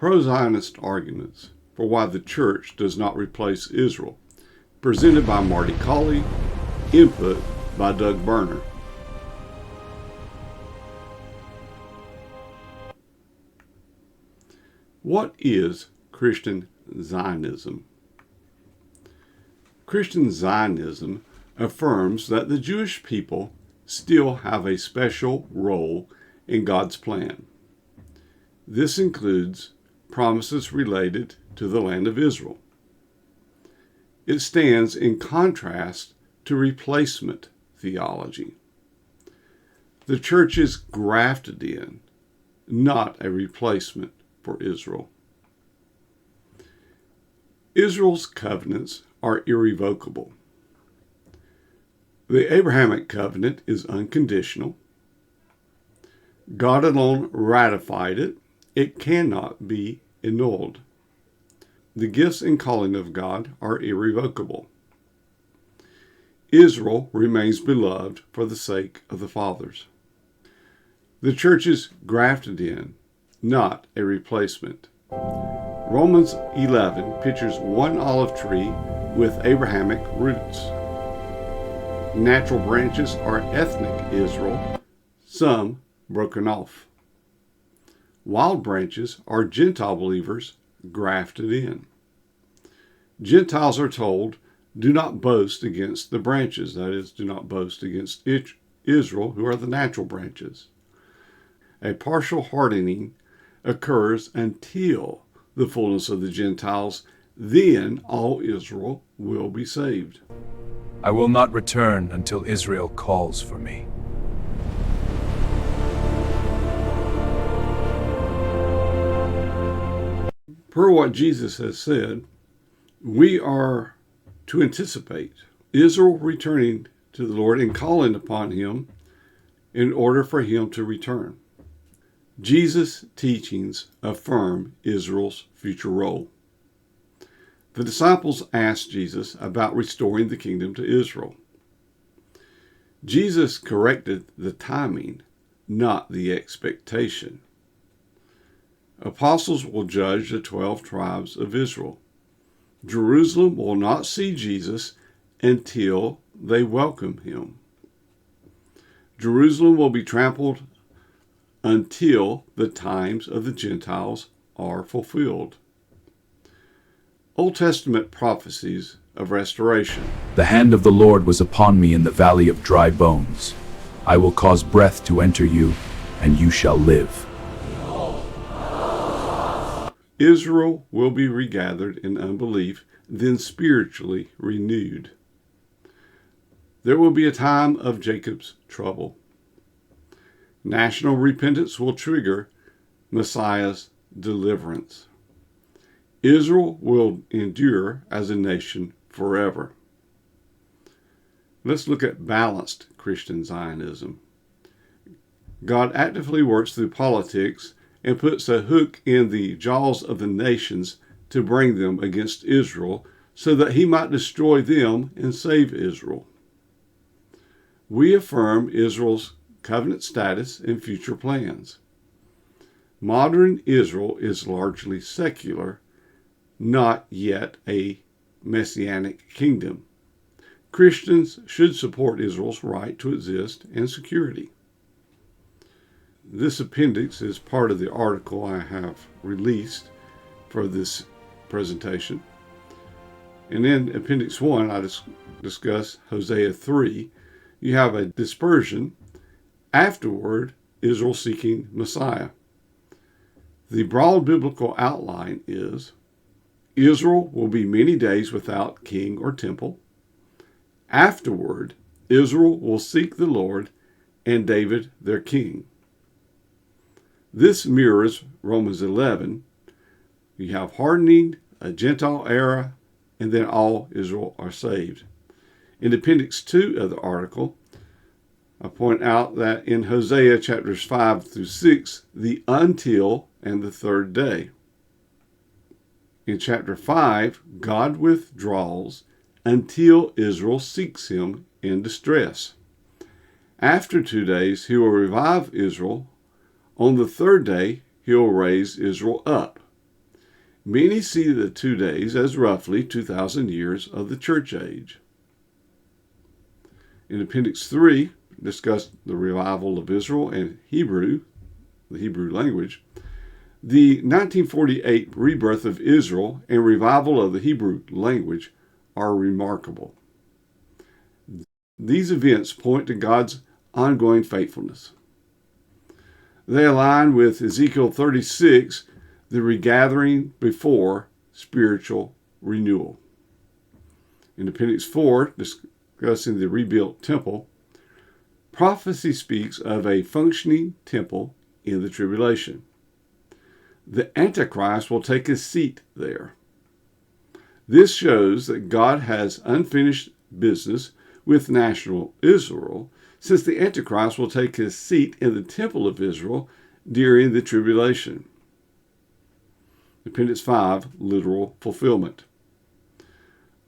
pro-Zionist arguments for why the church does not replace Israel, presented by Marty Colley, input by Doug Berner. What is Christian Zionism? Christian Zionism affirms that the Jewish people still have a special role in God's plan. This includes promises related to the land of Israel. It stands in contrast to replacement theology. The church is grafted in, not a replacement for Israel. Israel's covenants are irrevocable. The Abrahamic covenant is unconditional. God alone ratified it. It cannot be annulled. The gifts and calling of God are irrevocable. Israel remains beloved for the sake of the fathers. The church is grafted in, not a replacement. Romans 11 pictures one olive tree with Abrahamic roots. Natural branches are ethnic Israel, some broken off. Wild branches are Gentile believers grafted in. Gentiles are told, do not boast against the branches, that is, do not boast against Israel, who are the natural branches. A partial hardening occurs until the fullness of the Gentiles, then all Israel will be saved. I will not return until Israel calls for me. Per what Jesus has said, we are to anticipate Israel returning to the Lord and calling upon Him in order for Him to return. Jesus' teachings affirm Israel's future role. The disciples asked Jesus about restoring the kingdom to Israel. Jesus corrected the timing, not the expectation. Apostles will judge the 12 tribes of Israel. Jerusalem will not see Jesus until they welcome Him. Jerusalem will be trampled until the times of the Gentiles are fulfilled. Old Testament prophecies of restoration. The hand of the Lord was upon me in the valley of dry bones. I will cause breath to enter you, and you shall live. Israel will be regathered in unbelief, then spiritually renewed. There will be a time of Jacob's trouble. National repentance will trigger Messiah's deliverance. Israel will endure as a nation forever. Let's look at balanced Christian Zionism. God actively works through politics and puts a hook in the jaws of the nations to bring them against Israel so that He might destroy them and save Israel. We affirm Israel's covenant status and future plans. Modern Israel is largely secular, not yet a messianic kingdom. Christians should support Israel's right to exist and security. This appendix is part of the article I have released for this presentation. And in Appendix 1, I discuss Hosea 3. You have a dispersion. Afterward, Israel seeking Messiah. The broad biblical outline is Israel will be many days without king or temple. Afterward, Israel will seek the Lord and David their king. This mirrors Romans 11. You have hardening, a Gentile era, and then all Israel are saved. In Appendix 2 of the article, I point out that in Hosea chapters 5 through 6, the until and the third day. In chapter 5, God withdraws until Israel seeks Him in distress. After 2 days, He will revive Israel. On the third day, He'll raise Israel up. Many see the 2 days as roughly 2,000 years of the church age. In Appendix 3, discussed the revival of Israel and Hebrew, the Hebrew language. The 1948 rebirth of Israel and revival of the Hebrew language are remarkable. These events point to God's ongoing faithfulness. They align with Ezekiel 36, the regathering before spiritual renewal. In Appendix 4, discussing the rebuilt temple, prophecy speaks of a functioning temple in the tribulation. The Antichrist will take his seat there. This shows that God has unfinished business with national Israel, since the Antichrist will take his seat in the temple of Israel during the tribulation. Appendix 5, literal fulfillment.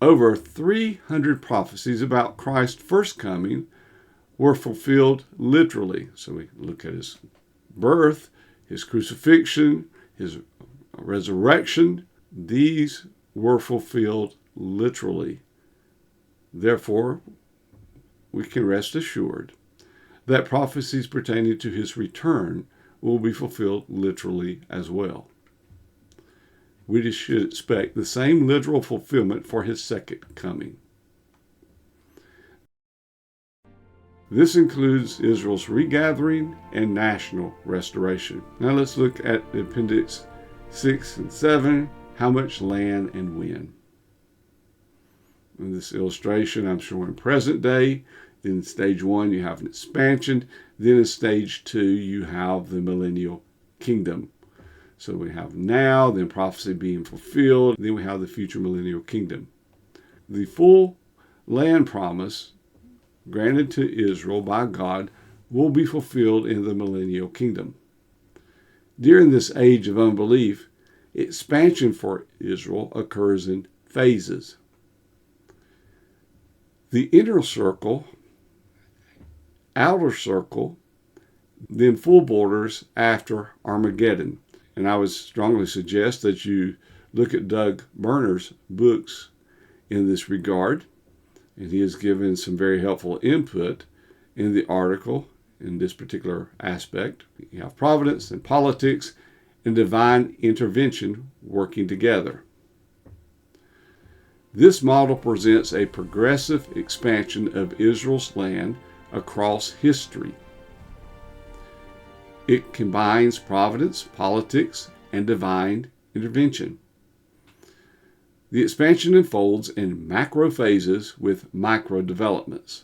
Over 300 prophecies about Christ's first coming were fulfilled literally. So we look at his birth, his crucifixion, his resurrection. These were fulfilled literally. Therefore, we can rest assured that prophecies pertaining to his return will be fulfilled literally as well. We just should expect the same literal fulfillment for his second coming. This includes Israel's regathering and national restoration. Now let's look at Appendix 6 and 7, how much land and when. In this illustration, I'm showing present day. Then in stage 1, you have an expansion. Then in stage 2, you have the millennial kingdom. So we have now, then prophecy being fulfilled. Then we have the future millennial kingdom. The full land promise granted to Israel by God will be fulfilled in the millennial kingdom. During this age of unbelief, expansion for Israel occurs in phases. The inner circle, outer circle, then full borders after Armageddon. And I would strongly suggest that you look at Doug Berner's books in this regard. And he has given some very helpful input in the article in this particular aspect. You have providence and politics and divine intervention working together. This model presents a progressive expansion of Israel's land across history. It combines providence, politics, and divine intervention. The expansion unfolds in macro phases with micro developments.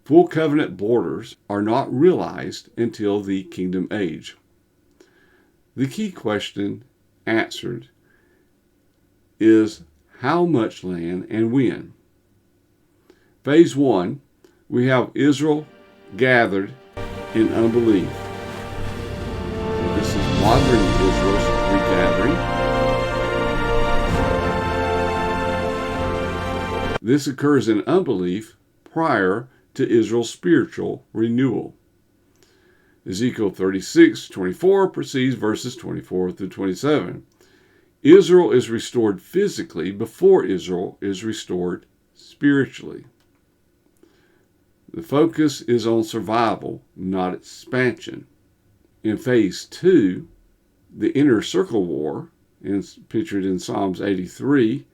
Full covenant borders are not realized until the kingdom age. The key question answered is how much land and when. Phase 1, we have Israel gathered in unbelief. So this is modern Israel's regathering. This occurs in unbelief prior to Israel's spiritual renewal. Ezekiel 36:24 precedes verses 24 through 27. Israel is restored physically before Israel is restored spiritually. The focus is on survival, not expansion. In phase 2, the inner circle war, pictured in Psalms 83,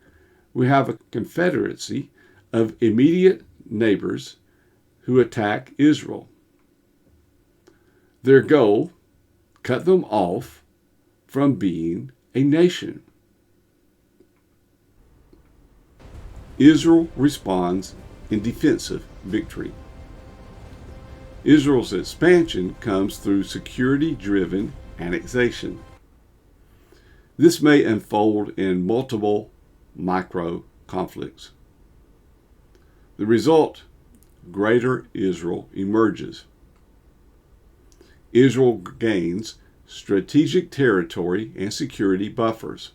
we have a confederacy of immediate neighbors who attack Israel. Their goal, cut them off from being a nation. Israel responds in defensive victory. Israel's expansion comes through security-driven annexation. This may unfold in multiple micro conflicts. The result, greater Israel emerges. Israel gains strategic territory and security buffers.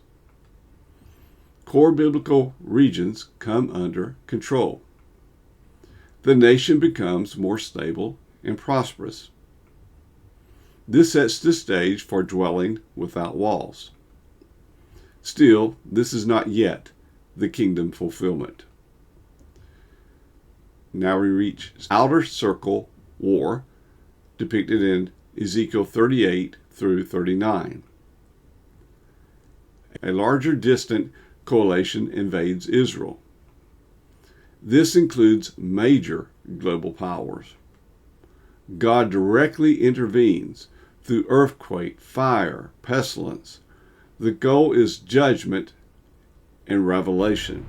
Core biblical regions come under control. The nation becomes more stable and prosperous. This sets the stage for dwelling without walls. Still, this is not yet the kingdom fulfillment. Now we reach outer circle war, depicted in Ezekiel 38 through 39. A larger distant coalition invades Israel. This includes major global powers. God directly intervenes through earthquake, fire, pestilence. The goal is judgment and revelation.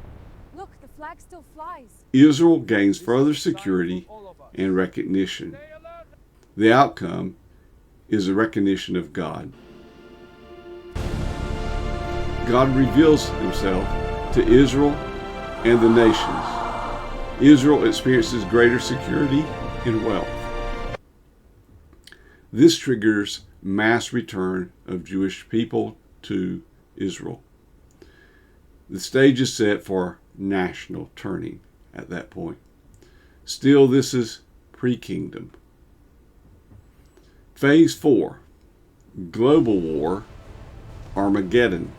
Look, the flag still flies. Israel gains further security and recognition. The outcome is a recognition of God. God reveals himself to Israel and the nations. Israel experiences greater security and wealth. This triggers mass return of Jewish people to Israel. The stage is set for national turning at that point. Still, this is pre-kingdom. Phase 4, global war, Armageddon.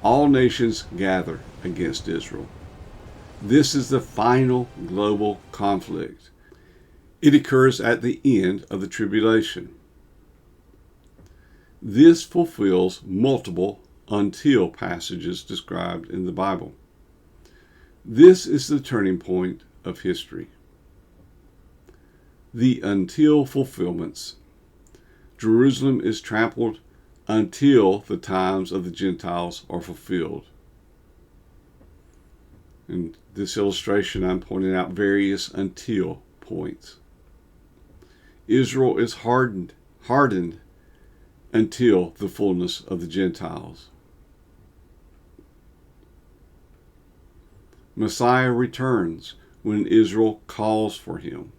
All nations gather against Israel. This is the final global conflict. It occurs at the end of the tribulation. This fulfills multiple until passages described in the Bible. This is the turning point of history. The until fulfillments. Jerusalem is trampled until the times of the Gentiles are fulfilled. In this illustration, I'm pointing out various until points. Israel is hardened until the fullness of the Gentiles. Messiah returns when Israel calls for him.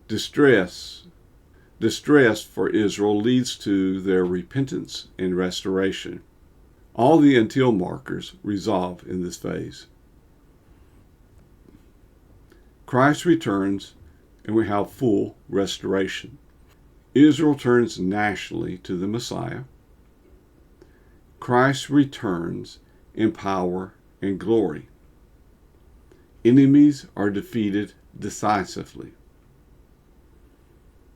Distress for Israel leads to their repentance and restoration. All the until markers resolve in this phase. Christ returns and we have full restoration. Israel turns nationally to the Messiah. Christ returns in power and glory. Enemies are defeated decisively.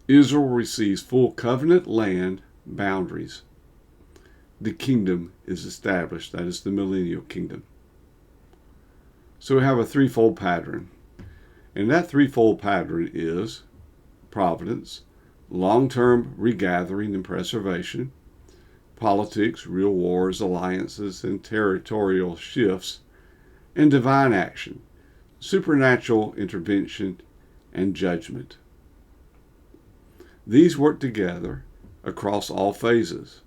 Israel receives full covenant land boundaries. The kingdom is established. That is the millennial kingdom. So we have a threefold pattern. And that threefold pattern is providence, long-term regathering and preservation, politics, real wars, alliances, and territorial shifts, and divine action, supernatural intervention, and judgment. These work together across all phases.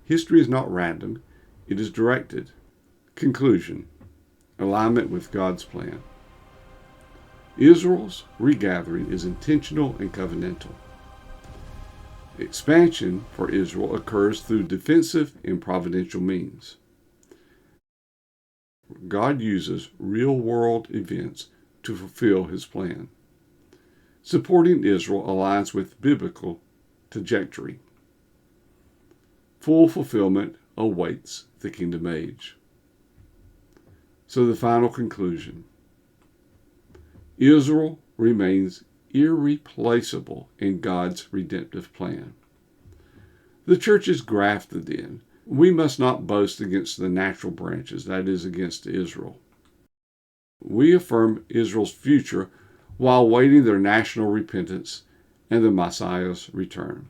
History is not random, it is directed. Conclusion: alignment with God's plan. Israel's regathering is intentional and covenantal. Expansion for Israel occurs through defensive and providential means. God uses real-world events to fulfill his plan. Supporting Israel aligns with biblical trajectory. Full fulfillment awaits the kingdom age. So the final conclusion: Israel remains irreplaceable in God's redemptive plan. The church is grafted in. We must not boast against the natural branches, that is, against Israel. We affirm Israel's future while waiting their national repentance and the Messiah's return.